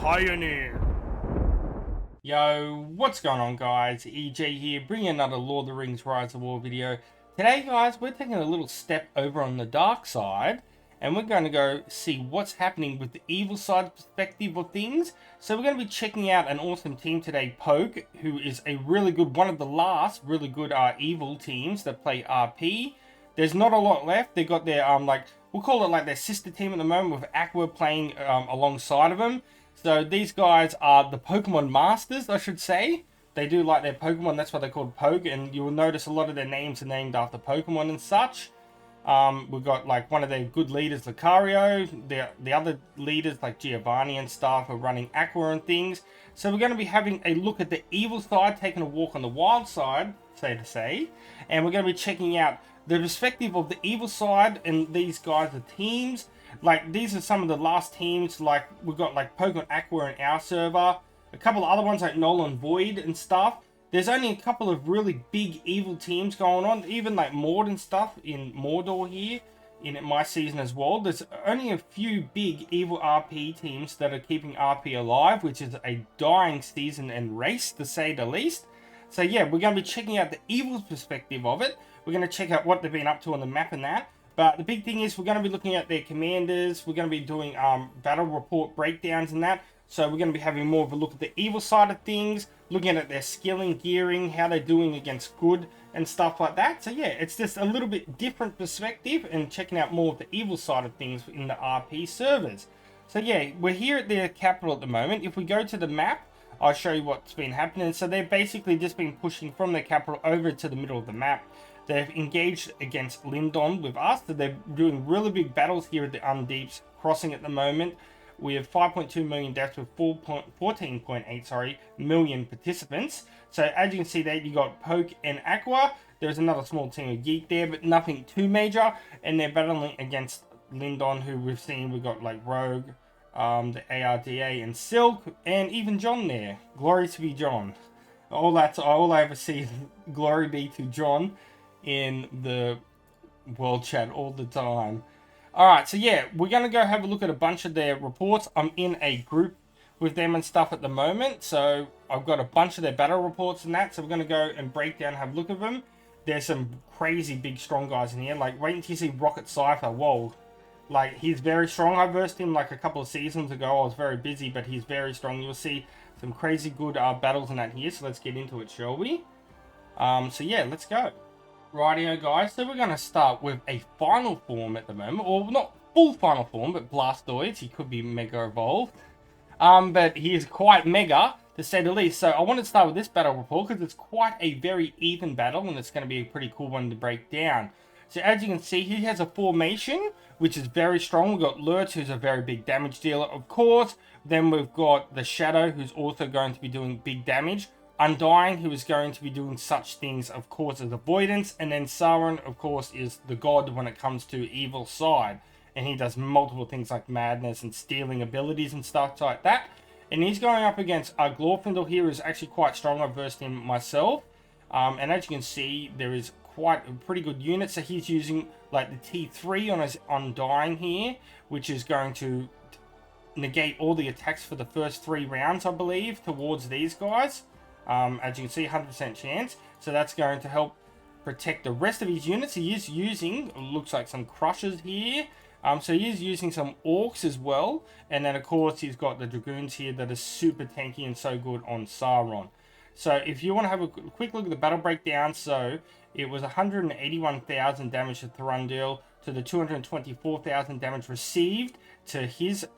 Pioneer. Yo, what's going on guys? EJ here, bringing another Lord of the Rings Rise of War video. Today guys, we're taking a little step over on the dark side, and we're going to go see what's happening with the evil side perspective of things. So we're going to be checking out an awesome team today, Poke, who is a really good, one of the last really good evil teams that play RP. There's not a lot left. They got their, we'll call it like their sister team at the moment with Aqua playing alongside of them. So these guys are the Pokemon Masters, I should say. They do like their Pokemon, that's why they're called Poke, and you will notice a lot of their names are named after Pokemon and such. We've got like one of their good leaders, Lucario. The other leaders like Giovanni and stuff are running Aqua and things. So we're going to be having a look at the evil side, taking a walk on the wild side, so to say. And we're going to be checking out the perspective of the evil side, and these guys are teams. Like, these are some of the last teams. Like, we've got like Pokemon Aqua in our server, a couple of other ones like Nolan Void and stuff. There's only a couple of really big evil teams going on, even like Mord and stuff in Mordor here in my season as well. There's only a few big evil RP teams that are keeping RP alive, which is a dying season and race to say the least. So yeah, we're going to be checking out the evil perspective of it. We're going to check out what they've been up to on the map and that. But the big thing is we're going to be looking at their commanders. We're going to be doing battle report breakdowns and that. So we're going to be having more of a look at the evil side of things, looking at their skilling, gearing, how they're doing against good and stuff like that. So yeah, it's just a little bit different perspective and checking out more of the evil side of things in the RP servers. So yeah, we're here at their capital at the moment. If we go to the map, I'll show you what's been happening. So they've basically just been pushing from their capital over to the middle of the map. They've engaged against Lindon with us. So they're doing really big battles here at the Undeep's crossing at the moment. We have 5.2 million deaths with 14.8 million participants. So as you can see there, you got Poke and Aqua. There's another small team of Geek there, but nothing too major. And they're battling against Lindon, who we've seen. We've got like Rogue, the ARDA and Silk, and even John there. Glory to be John. All I ever see is glory be to John in the world chat all the time. Alright, so yeah, we're going to go have a look at a bunch of their reports. I'm in a group with them and stuff at the moment, so I've got a bunch of their battle reports and that, so we're going to go and break down, have a look at them. There's some crazy big strong guys in here, like wait until you see Rocket Cypher. Whoa, like he's very strong. I versed him like a couple of seasons ago. I was very busy, but he's very strong. You'll see some crazy good battles in that here, so let's get into it, shall we? So yeah, let's go. Rightio guys, so we're going to start with a final form at the moment, or not full final form, but Blastoise. He could be mega evolved, but he is quite mega to say the least. So I want to start with this battle report because it's quite a very even battle, and it's going to be a pretty cool one to break down. So as you can see, he has a formation which is very strong. We've got Lotr, who's a very big damage dealer, of course. Then we've got the Shadow, who's also going to be doing big damage. Undying, who is going to be doing such things, of course, as Avoidance. And then Sauron, of course, is the god when it comes to evil side. And he does multiple things like madness and stealing abilities and stuff like that. And he's going up against Glorfindel here, who's actually quite strong. I've versed him myself. And as you can see, there is quite a pretty good unit. So he's using like the T3 on his Undying here, which is going to negate all the attacks for the first 3 rounds, I believe, towards these guys. As you can see, 100% chance. So that's going to help protect the rest of his units. He is using, looks like some Crushers here. So he is using some Orcs as well. And then, of course, he's got the Dragoons here that are super tanky and so good on Sauron. So if you want to have a quick look at the battle breakdown. So it was 181,000 damage to Thorundil to the 224,000 damage received to his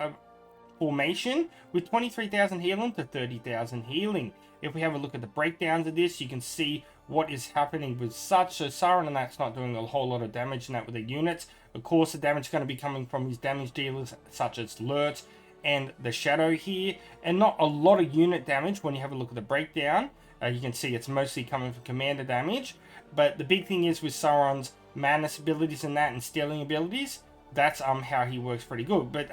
formation, with 23,000 healing to 30,000 healing. If we have a look at the breakdowns of this, you can see what is happening with such. So Sauron and that's not doing a whole lot of damage in that with the units. Of course, the damage is going to be coming from his damage dealers such as Lurtz and the Shadow here. And not a lot of unit damage when you have a look at the breakdown. You can see it's mostly coming from commander damage. But the big thing is with Sauron's madness abilities and that and stealing abilities, that's how he works pretty good. But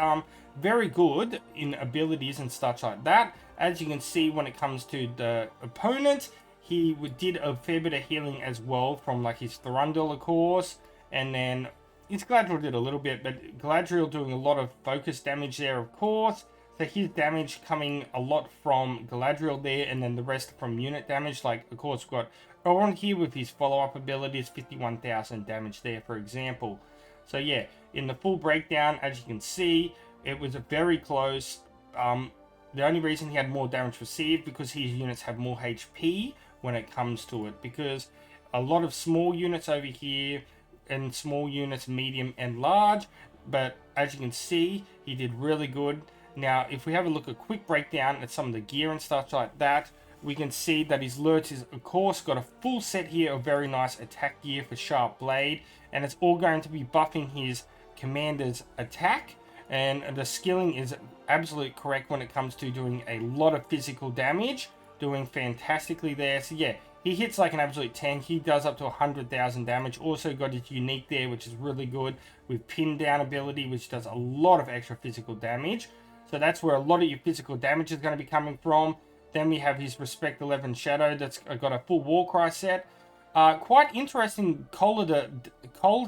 very good in abilities and stuff like that. As you can see, when it comes to the opponent, he did a fair bit of healing as well from like his Thorundil, of course, and then his Galadriel did a little bit, but Galadriel doing a lot of focus damage there, of course. So his damage coming a lot from Galadriel there, and then the rest from unit damage. Like, of course, we've got Elrond here with his follow-up abilities, 51,000 damage there, for example. So yeah, in the full breakdown, as you can see, it was very close. The only reason he had more damage received because his units have more HP when it comes to it, because a lot of small units over here, and small units, medium and large, but as you can see, he did really good. Now, if we have a look at a quick breakdown at some of the gear and stuff like that, we can see that his Lurch is, of course, got a full set here of very nice attack gear for Sharp Blade, and it's all going to be buffing his commander's attack, and the skilling is absolutely correct when it comes to doing a lot of physical damage, doing fantastically there. So yeah, he hits like an absolute tank. He does up to 100,000 damage. Also got his unique there, which is really good, with pin down ability, which does a lot of extra physical damage. So that's where a lot of your physical damage is going to be coming from. Then we have his Respect 11 Shadow that's got a full Warcry set. Quite interesting cold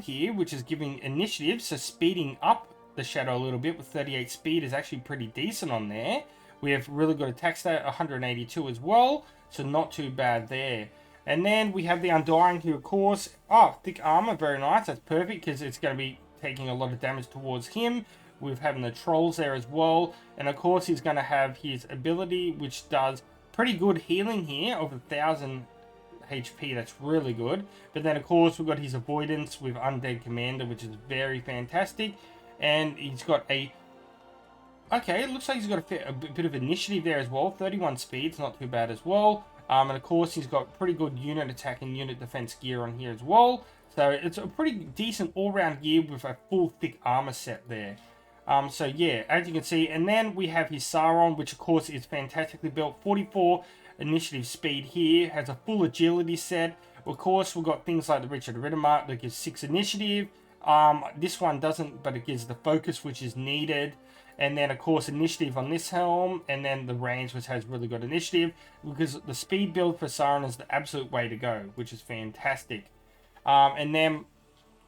here, which is giving initiative, so speeding up the Shadow a little bit with 38 speed is actually pretty decent on there. We have really good attack stat, 182 as well, so not too bad there. And then we have the Undying here, of course. Oh, thick armor, very nice. That's perfect because it's going to be taking a lot of damage towards him. We've having the Trolls there as well. And of course, he's going to have his ability, which does pretty good healing here of 1,000 HP. That's really good. But then, of course, we've got his Avoidance with Undead Commander, which is very fantastic. And he's got a... Okay, it looks like he's got a bit of initiative there as well. 31 speed's not too bad as well. And of course, he's got pretty good unit attack and unit defense gear on here as well. So it's a pretty decent all-round gear with a full thick armor set there. So yeah, as you can see, and then we have his Sauron, which of course is fantastically built. 44 initiative speed here, has a full agility set. Of course, we've got things like the Richard Riddermark that gives 6 initiative. This one doesn't, but it gives the focus which is needed. And then, of course, initiative on this helm, and then the range, which has really good initiative, because the speed build for Sauron is the absolute way to go, which is fantastic. And then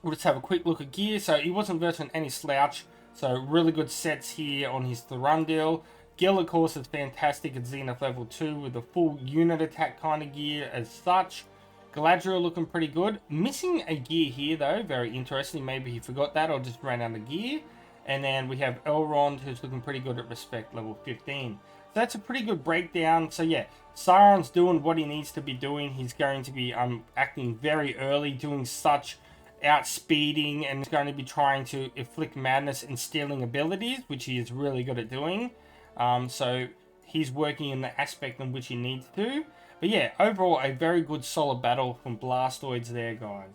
we'll just have a quick look at gear. So he wasn't virtually any slouch. So really good sets here on his Thranduil. Gil, of course, is fantastic at Zenith level 2 with the full unit attack kind of gear as such. Galadriel looking pretty good. Missing a gear here, though. Very interesting. Maybe he forgot that or just ran out of gear. And then we have Elrond, who's looking pretty good at Respect level 15. So that's a pretty good breakdown. So yeah, Sauron's doing what he needs to be doing. He's going to be acting very early, doing such outspeeding, and he's going to be trying to inflict madness and stealing abilities, which he is really good at doing. So he's working in the aspect in which he needs to. But yeah, overall, a very good solid battle from Blastoise there, guys.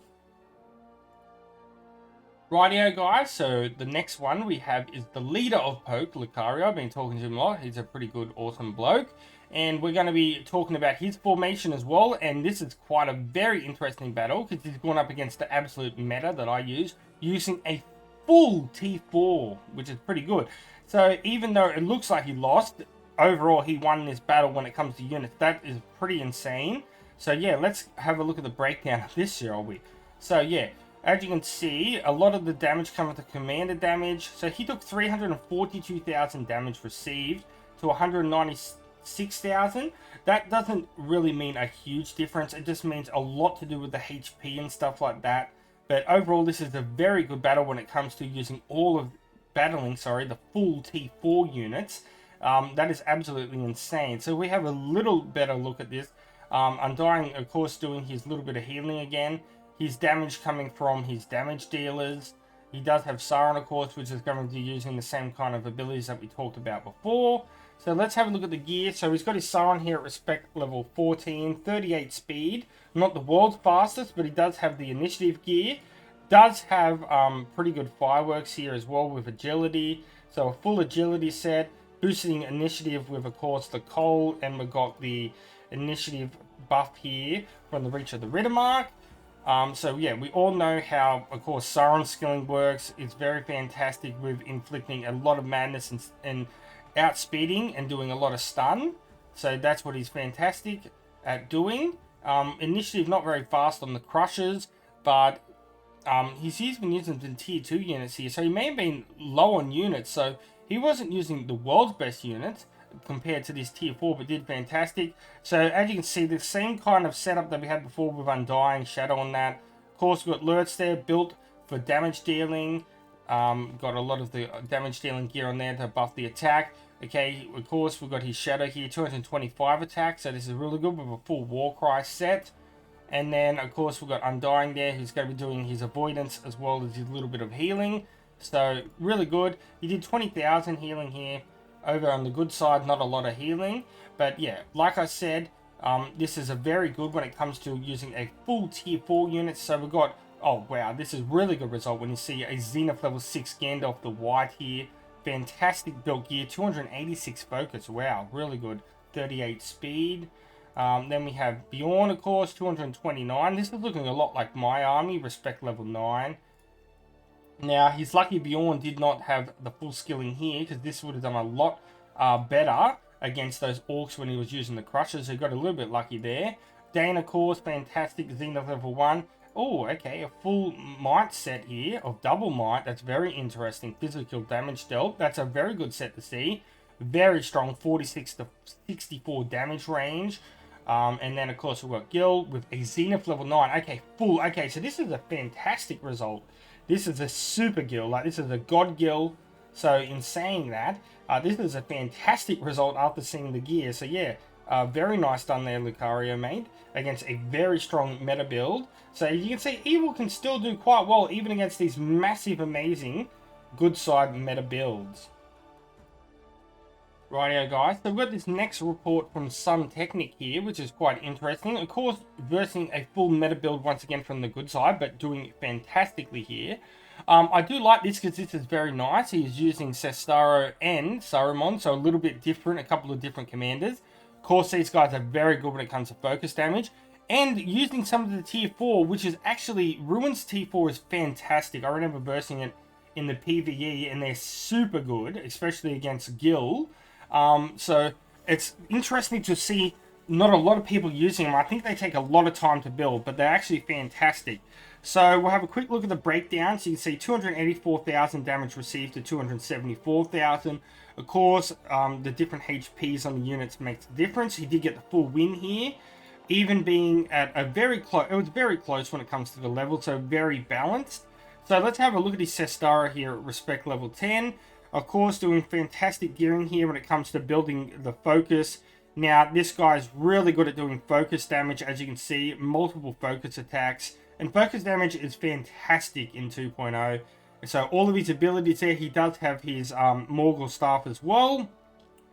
Rightio, guys, so the next one we have is the leader of Poke, Lucario. I've been talking to him a lot. He's a pretty good, awesome bloke. And we're going to be talking about his formation as well. And this is quite a very interesting battle because he's gone up against the absolute meta that I use, using a full T4, which is pretty good. So even though it looks like he lost, overall he won this battle when it comes to units. That is pretty insane. So yeah, let's have a look at the breakdown of this, shall we? So yeah. As you can see, a lot of the damage comes with the commander damage. So he took 342,000 damage received to 196,000. That doesn't really mean a huge difference. It just means a lot to do with the HP and stuff like that. But overall, this is a very good battle when it comes to using the full T4 units. That is absolutely insane. So we have a little better look at this. Undying, of course, doing his little bit of healing again. His damage coming from his damage dealers. He does have Sauron, of course, which is going to be using the same kind of abilities that we talked about before. So let's have a look at the gear. So he's got his Sauron here at Respect level 14, 38 speed. Not the world's fastest, but he does have the initiative gear. Does have pretty good fireworks here as well with agility. So a full agility set. Boosting initiative with, of course, the coal. And we've got the initiative buff here from the Reach of the Riddermark. So yeah, we all know how, of course, Sauron's skilling works. It's very fantastic with inflicting a lot of madness and outspeeding and doing a lot of stun. So that's what he's fantastic at doing. Initiative not very fast on the Crushers, but he's been using the tier 2 units here. So he may have been low on units. So he wasn't using the world's best units compared to this tier 4, but did fantastic. So as you can see, the same kind of setup that we had before with Undying, Shadow on that. Of course, we've got Lurts there, built for damage dealing. Got a lot of the damage dealing gear on there to buff the attack. Okay, of course, we've got his Shadow here, 225 attack, so this is really good with a full Warcry set. And then, of course, we've got Undying there, who's going to be doing his avoidance as well as his little bit of healing. So, really good. He did 20,000 healing here. Over on the good side, not a lot of healing. But yeah, like I said, this is a very good when it comes to using a full tier 4 unit. So we've got, oh wow, this is really good result when you see a Zenith level 6 Gandalf the White here. Fantastic built gear, 286 focus, wow, really good. 38 speed. Then we have Bjorn, of course, 229. This is looking a lot like my army, respect level 9. Now, he's lucky Bjorn did not have the full skilling here, because this would have done a lot better against those orcs when he was using the crushes. So he got a little bit lucky there. Dane, of course, fantastic, Zenith level 1. Oh, okay, a full might set here of double might. That's very interesting. Physical damage dealt. That's a very good set to see. Very strong, 46 to 64 damage range. And then, of course, we've got Gil with a Zenith level 9. Okay, full. Okay, so this is a fantastic result. This is a super Gil. Like, this is a God Gil. So, in saying that, this is a fantastic result after seeing the gear. So, yeah, very nice done there, Lucario, mate, against a very strong meta build. So, you can see Evil can still do quite well, even against these massive, amazing, good side meta builds. Rightio guys, so we've got this next report from Suntechnik here, which is quite interesting. Of course, versing a full meta build once again from the good side, but doing fantastically here. I do like this because this is very nice. He's using Cestaro and Saruman, so a little bit different, a couple of different commanders. Of course, these guys are very good when it comes to focus damage. And using some of the tier 4, which is actually, Ruin's tier 4 is fantastic. I remember versing it in the PvE, and they're super good, especially against Gil. So it's interesting to see not a lot of people using them. I think they take a lot of time to build, but they're actually fantastic. So we'll have a quick look at the breakdown. So you can see 284,000 damage received to 274,000. Of course, the different HPs on the units makes a difference. He did get the full win here, even being at a very close. It was very close when it comes to the level, so very balanced. So let's have a look at his Cestaro here at respect level 10. Of course, doing fantastic gearing here when it comes to building the focus. Now, this guy's really good at doing focus damage, as you can see, multiple focus attacks. And focus damage is fantastic in 2.0. So all of his abilities there, he does have his Morgul Staff as well,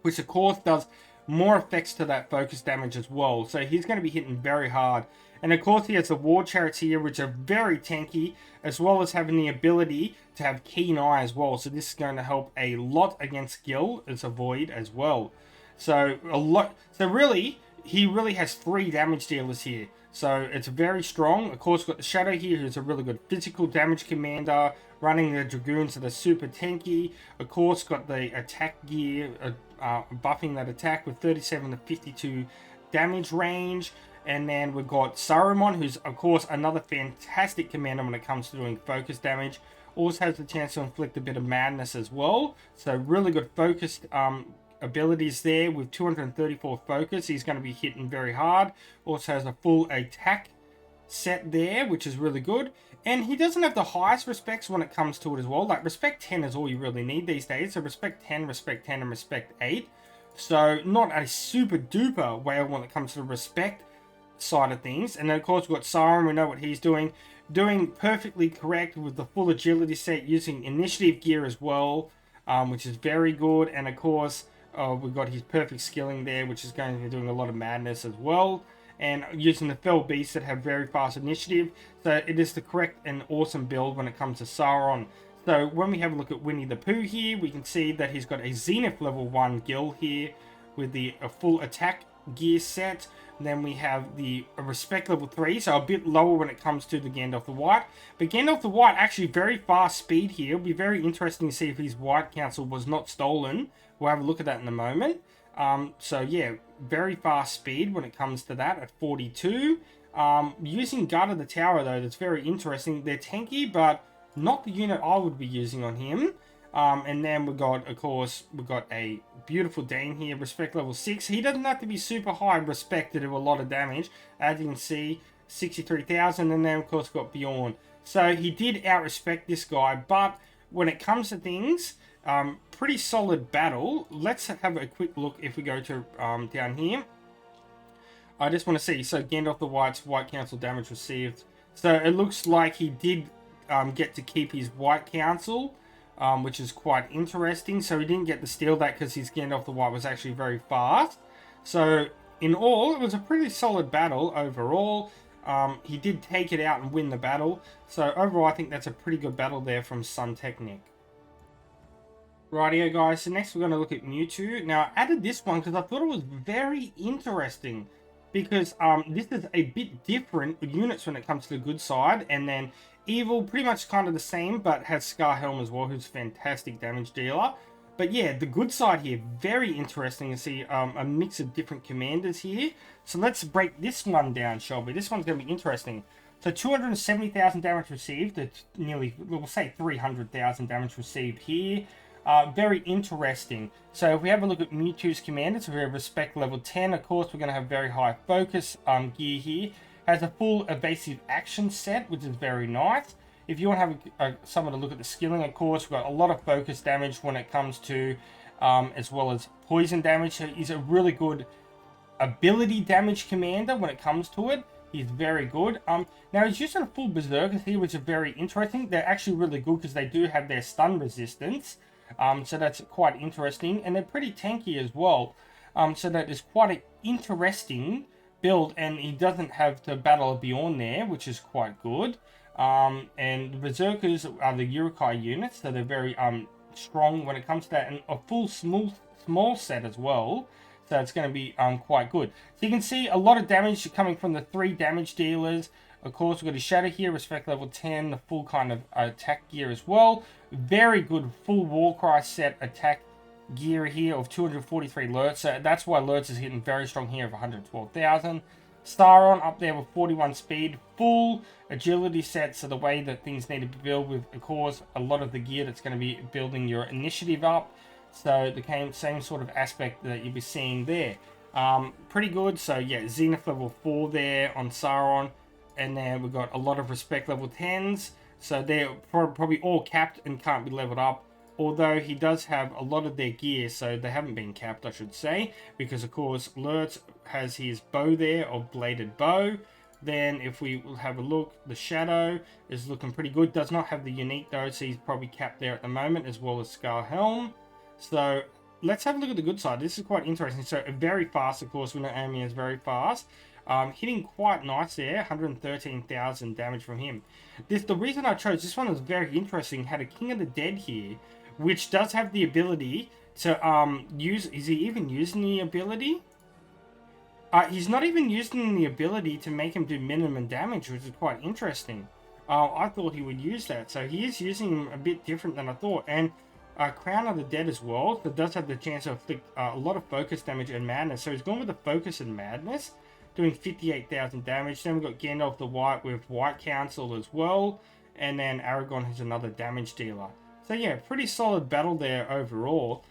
which of course does more effects to that focus damage as well. So he's going to be hitting very hard. And of course, he has the War Chariots here, which are very tanky, as well as having the ability to have Keen Eye as well. So this is going to help a lot against Gil as a Void as well. So a lot. So really, he really has 3 damage dealers here. So it's very strong. Of course, we've got the Shadow here, who's a really good physical damage commander, running the Dragoons that are super tanky. Of course, got the attack gear, buffing that attack with 37 to 52 damage range. And then we've got Saruman, who's, of course, another fantastic commander when it comes to doing focus damage. Also has the chance to inflict a bit of madness as well. So really good focused abilities there with 234 focus. He's going to be hitting very hard. Also has a full attack set there, which is really good. And he doesn't have the highest respects when it comes to it as well. Like, respect 10 is all you really need these days. So respect 10, and respect 8. So not a super duper whale when it comes to the respect side of things. And then, of course, we've got Siren. We know what he's doing. Doing perfectly correct with the full agility set, using initiative gear as well, which is very good. And, of course, we've got his perfect skilling there, which is going to be doing a lot of madness as well. And using the Fell Beasts that have very fast initiative. So it is the correct and awesome build when it comes to Sauron. So when we have a look at Winnie the Pooh here, we can see that he's got a Zenith level 1 Gil here with the full attack gear set. And then we have the respect level 3, so a bit lower when it comes to the Gandalf the White. But Gandalf the White, actually very fast speed here. It'll be very interesting to see if his White Council was not stolen. We'll have a look at that in a moment. So yeah, very fast speed when it comes to that at 42. Using Guard of the Tower though, that's very interesting. They're tanky, but not the unit I would be using on him. And then of course, we've got a beautiful Dane here, respect level 6. He doesn't have to be super high respect to do a lot of damage. As you can see, 63,000. And then, of course, we've got Bjorn. So he did out-respect this guy. But when it comes to things, pretty solid battle. Let's have a quick look if we go to down here. I just want to see. So Gandalf the White's White Council damage received. So it looks like he did get to keep his White Council, which is quite interesting. So he didn't get to steal that because his Gandalf the White was actually very fast. So in all, it was a pretty solid battle overall. He did take it out and win the battle. So overall, I think that's a pretty good battle there from Suntechnik. Rightio guys, so next we're going to look at Mewtwo. Now I added this one because I thought it was very interesting. Because this is a bit different units when it comes to the good side. And then Evil, pretty much kind of the same, but has Scar Helm as well, who's a fantastic damage dealer. But yeah, the good side here, very interesting to see a mix of different commanders here. So let's break this one down, shall we? This one's going to be interesting. So 270,000 damage received, it's nearly, we'll say 300,000 damage received here. Very interesting. So if we have a look at Mewtwo's commanders, we have respect level 10. Of course, we're going to have very high focus gear here. Has a full evasive action set, which is very nice. If you want to have someone to look at the skilling, of course, we've got a lot of focus damage when it comes to, as well as poison damage. So he's a really good ability damage commander when it comes to it. He's very good. Now he's using a full Berserkers here, which is very interesting. They're actually really good because they do have their stun resistance. So that's quite interesting, and they're pretty tanky as well. So that is quite an interesting build, and he doesn't have to battle a Bjorn there, which is quite good. And the Berserkers are the Urukai units, so they're very strong when it comes to that, and a full small set as well. So it's going to be quite good. So you can see a lot of damage coming from the 3 damage dealers. Of course, we've got his Shadow here, respect level 10, the full kind of attack gear as well. Very good full Warcry set attack gear here of 243 Lurtz. So that's why Lurtz is hitting very strong here of 112,000. Staron up there with 41 speed, full agility set. So the way that things need to be built with, of course, a lot of the gear that's going to be building your initiative up. So the same sort of aspect that you'll be seeing there. Pretty good. So yeah, Zenith level 4 there on Sauron. And then we've got a lot of respect level 10s. So they're probably all capped and can't be leveled up. Although he does have a lot of their gear, so they haven't been capped, I should say. Because, of course, Lurtz has his bow there, of bladed bow. Then, if we have a look, the Shadow is looking pretty good. Does not have the unique, though, so he's probably capped there at the moment, as well as Scar Helm. So, let's have a look at the good side. This is quite interesting. So, very fast, of course. We know Amy is very fast. Hitting quite nice there, 113,000 damage from him. The reason I chose this one is very interesting. Had a King of the Dead here, which does have the ability to use. Is he even using the ability? He's not even using the ability to make him do minimum damage, which is quite interesting. I thought he would use that, so he is using him a bit different than I thought. And Crown of the Dead as well, that does have the chance to inflict a lot of focus damage and madness. So he's gone with the focus and madness, doing 58,000 damage. Then we've got Gandalf the White with White Council as well. And then Aragorn, who's another damage dealer. So yeah, pretty solid battle there overall.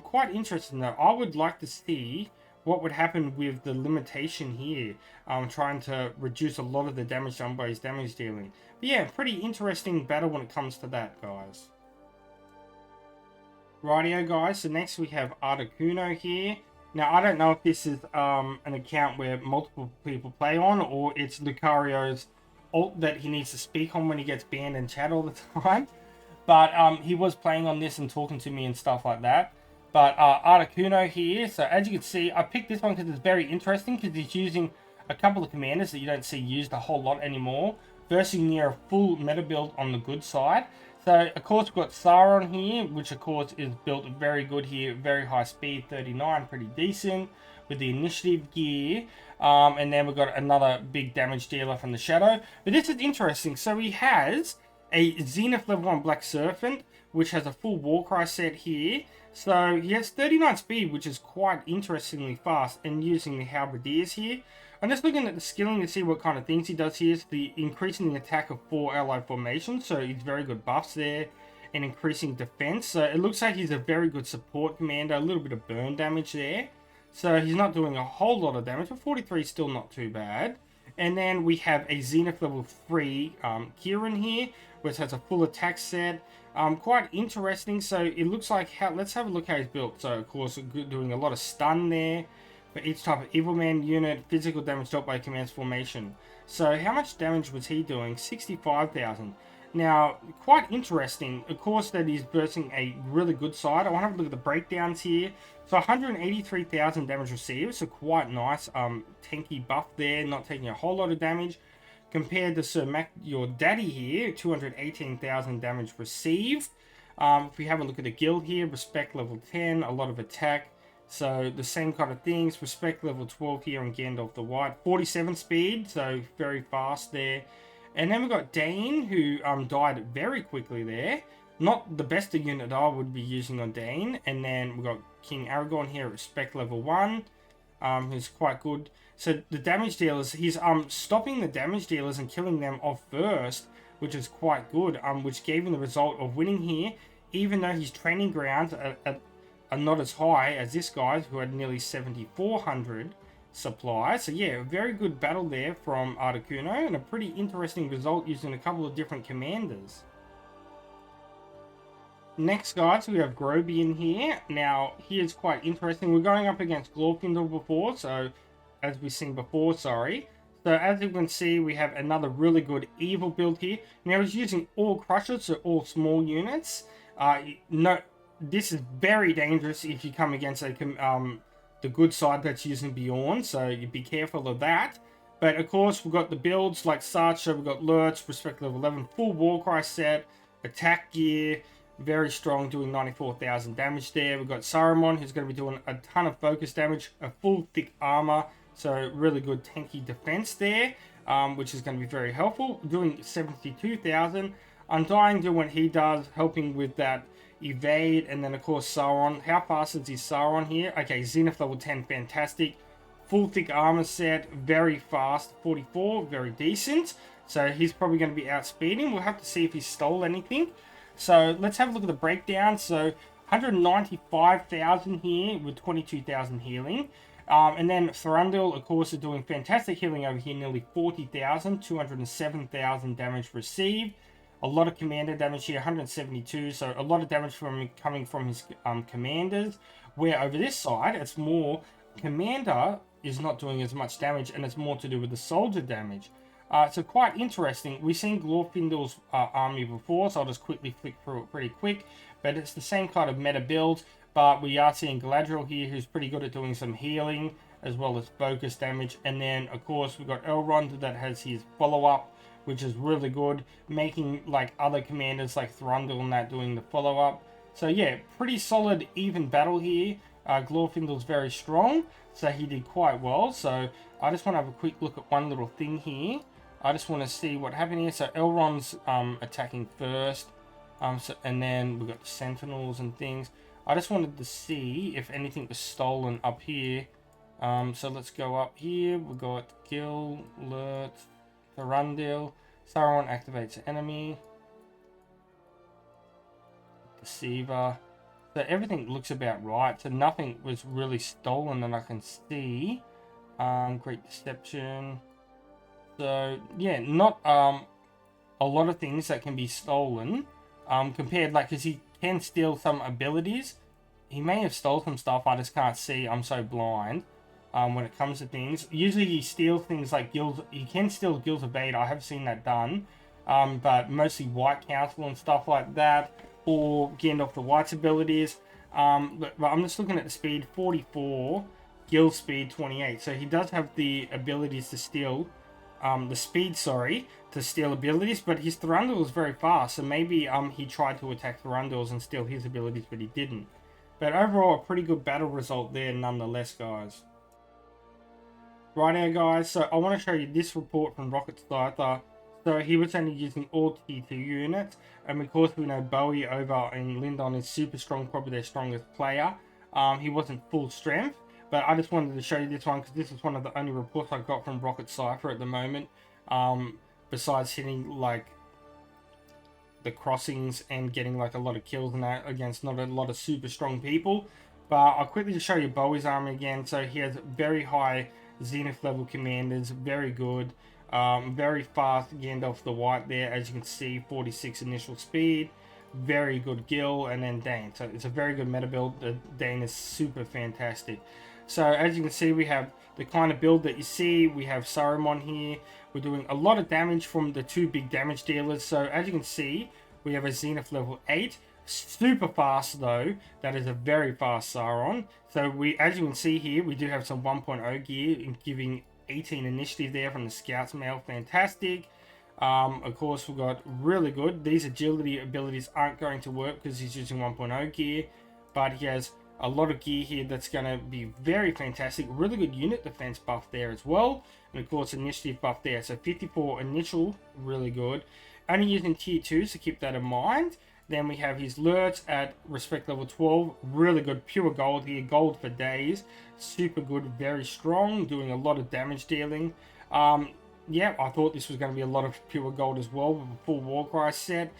Quite interesting though. I would like to see what would happen with the limitation here. Trying to reduce a lot of the damage done by his damage dealing. But yeah, pretty interesting battle when it comes to that, guys. Rightio guys, so next we have Articuno here. Now, I don't know if this is an account where multiple people play on, or it's Lucario's ult that he needs to speak on when he gets banned in chat all the time. But he was playing on this and talking to me and stuff like that. But Articuno here, so as you can see, I picked this one because it's very interesting, because he's using a couple of commanders that you don't see used a whole lot anymore, versus near a full meta build on the good side. So, of course, we've got Sauron here, which, of course, is built very good here. Very high speed, 39, pretty decent, with the initiative gear. And then we've got another big damage dealer from the Shadow. But this is interesting. So, he has a Zenith level 1 Black Serpent, which has a full Warcry set here. So, he has 39 speed, which is quite interestingly fast, and using the Halberdiers here. I'm just looking at the skilling to see what kind of things he does here. So the increasing the attack of 4 allied formations, so he's very good buffs there. and increasing defense. So it looks like he's a very good support commander. A little bit of burn damage there. So he's not doing a whole lot of damage, but 43 is still not too bad. And then we have a Zenith level 3 Kieran here, which has a full attack set. Quite interesting. So it looks like let's have a look how he's built. So of course doing a lot of stun there for each type of Evil Man unit, physical damage dealt by command's formation. So how much damage was he doing? 65,000. Now, quite interesting, of course, that he's versing a really good side. I want to have a look at the breakdowns here. So 183,000 damage received, so quite nice. Tanky buff there, not taking a whole lot of damage. Compared to Sir Mac, your daddy here, 218,000 damage received. If we have a look at the guild here, respect level 10, a lot of attack. So the same kind of things, respect level 12 here on Gandalf the White. 47 speed, so very fast there. And then we've got Dane, who died very quickly there. Not the best unit I would be using on Dane. And then we've got King Aragorn here, respect level 1, who's quite good. So the damage dealers, he's stopping the damage dealers and killing them off first, which is quite good, which gave him the result of winning here, even though his training grounds are not as high as this guy, who had nearly 7,400 supply. So yeah, a very good battle there from Articuno, and a pretty interesting result using a couple of different commanders. Next, guys, we have Grohbian here. Now, he is quite interesting. We're going up against Glorfindel before, so as we've seen before, sorry. So as you can see, we have another really good evil build here. Now, he's using all crushers, so all small units. No, this is very dangerous if you come against the good side that's using Bjorn, so you be careful of that. But of course, we've got the builds like such. So we've got Lurch, respect level 11, full Warcry set, attack gear, very strong, doing 94,000 damage there. We've got Saruman, who's going to be doing a ton of focus damage, a full thick armor, so really good tanky defense there, which is going to be very helpful, doing 72,000. Undying doing what he does, helping with that evade, and then of course Sauron. How fast is his Sauron here? Okay, Zenith level 10, fantastic. Full thick armor set, very fast, 44, very decent. So he's probably going to be outspeeding. We'll have to see if he stole anything. So let's have a look at the breakdown. So 195,000 here with 22,000 healing. And then Thranduil, of course, is doing fantastic healing over here, nearly 40,000, 207,000 damage received. A lot of commander damage here, 172, so a lot of damage coming from his commanders. Where over this side, it's more commander is not doing as much damage, and it's more to do with the soldier damage. So quite interesting. We've seen Glorfindel's army before, so I'll just quickly flick through it pretty quick. But it's the same kind of meta build, but we are seeing Galadriel here, who's pretty good at doing some healing, as well as focus damage. And then, of course, we've got Elrond that has his follow-up, which is really good, making like other commanders like Thranduil and that doing the follow-up. So yeah, pretty solid, even battle here. Glorfindel's very strong, so he did quite well. So I just want to have a quick look at one little thing here. I just want to see what happened here. So Elrond's attacking first, and then we've got the Sentinels and things. I just wanted to see if anything was stolen up here. So let's go up here. We've got Gil, Lurt, Thranduil. Sauron activates enemy. Deceiver. So everything looks about right. So nothing was really stolen that I can see. Great Deception. So yeah, not a lot of things that can be stolen. Compared, like, because he can steal some abilities. He may have stole some stuff, I just can't see. I'm so blind when it comes to things. Usually he steals things like guilds. He can steal Guilds of Bait. I have seen that done. But mostly White Council and stuff like that. Or Gandalf the White's abilities. But I'm just looking at the speed, 44. Guild speed, 28. So he does have the abilities to steal. The speed, sorry, to steal abilities, but his Thranduil is very fast, so maybe he tried to attack Thranduil's and steal his abilities, but he didn't. But overall, a pretty good battle result there nonetheless, guys. Righto, guys, so I want to show you this report from Rocket Scyther. So he was only using all tier 2 units, and of course we know Bowie over in Lindon is super strong, probably their strongest player. He wasn't full strength. But I just wanted to show you this one because this is one of the only reports I got from Rocket Cypher at the moment. Besides hitting like the crossings and getting like a lot of kills and that against not a lot of super strong people. But I'll quickly just show you Bowi's army again. So he has very high Zenith level commanders, very good. Very fast Gandalf the White there, as you can see, 46 initial speed. Very good Gil, and then Dane. So it's a very good meta build. The Dane is super fantastic. So as you can see, we have the kind of build that you see. We have Saruman here. We're doing a lot of damage from the two big damage dealers. So as you can see, we have a Zenith level 8. Super fast though. That is a very fast Sauron. So as you can see here, we do have some 1.0 gear in giving 18 initiative there from the Scouts Mail. Fantastic. Of course, we've got really good. These agility abilities aren't going to work because he's using 1.0 gear, but he has a lot of gear here that's going to be very fantastic. Really good unit defense buff there as well, and of course initiative buff there. So 54 initial, really good. Only using tier 2, so keep that in mind. Then we have his Lurts at respect level 12. Really good, pure gold here, gold for days. Super good, very strong, doing a lot of damage dealing. Yeah, I thought this was going to be a lot of pure gold as well with a full Warcry set.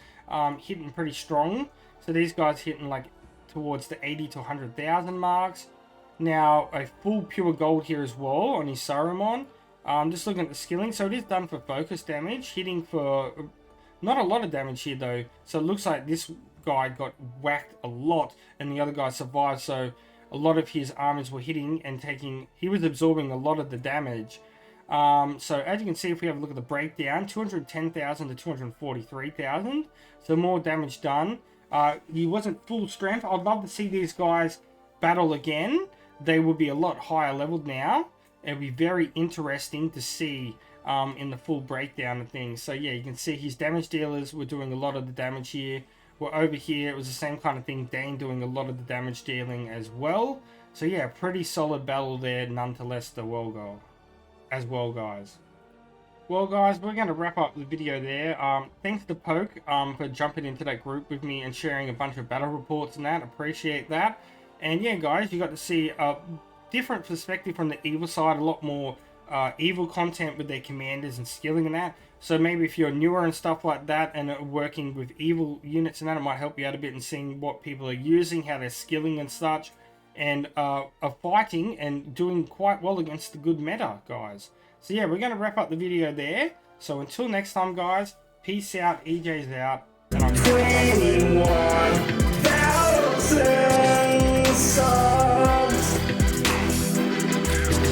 Hitting pretty strong. So these guys hitting like towards the 80 to 100,000 marks. Now, a full pure gold here as well on his Saruman. Just looking at the skilling. So it is done for focus damage. Hitting for not a lot of damage here though. So it looks like this guy got whacked a lot and the other guy survived. So a lot of his armors were hitting and he was absorbing a lot of the damage. So as you can see, if we have a look at the breakdown, 210,000 to 243,000. So more damage done. He wasn't full strength. I'd love to see these guys battle again. They would be a lot higher leveled now. It would be very interesting to see in the full breakdown of things. So yeah, you can see his damage dealers were doing a lot of the damage here. We're over here, it was the same kind of thing. Dane doing a lot of the damage dealing as well. So yeah, pretty solid battle there, nonetheless, the world goal. As well, guys. Well, guys, we're going to wrap up the video there. Thanks to Poke for jumping into that group with me and sharing a bunch of battle reports and that. Appreciate that. And yeah, guys, you got to see a different perspective from the evil side. A lot more evil content with their commanders and skilling and that. So maybe if you're newer and stuff like that and working with evil units and that, it might help you out a bit in seeing what people are using, how they're skilling and such. And are fighting and doing quite well against the good meta, guys. So yeah, we're going to wrap up the video there. So until next time, guys, peace out, EJ's out, and I'm 21,000 subs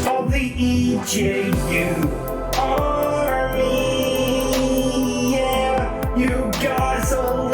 of the EJU army. Yeah, you guys are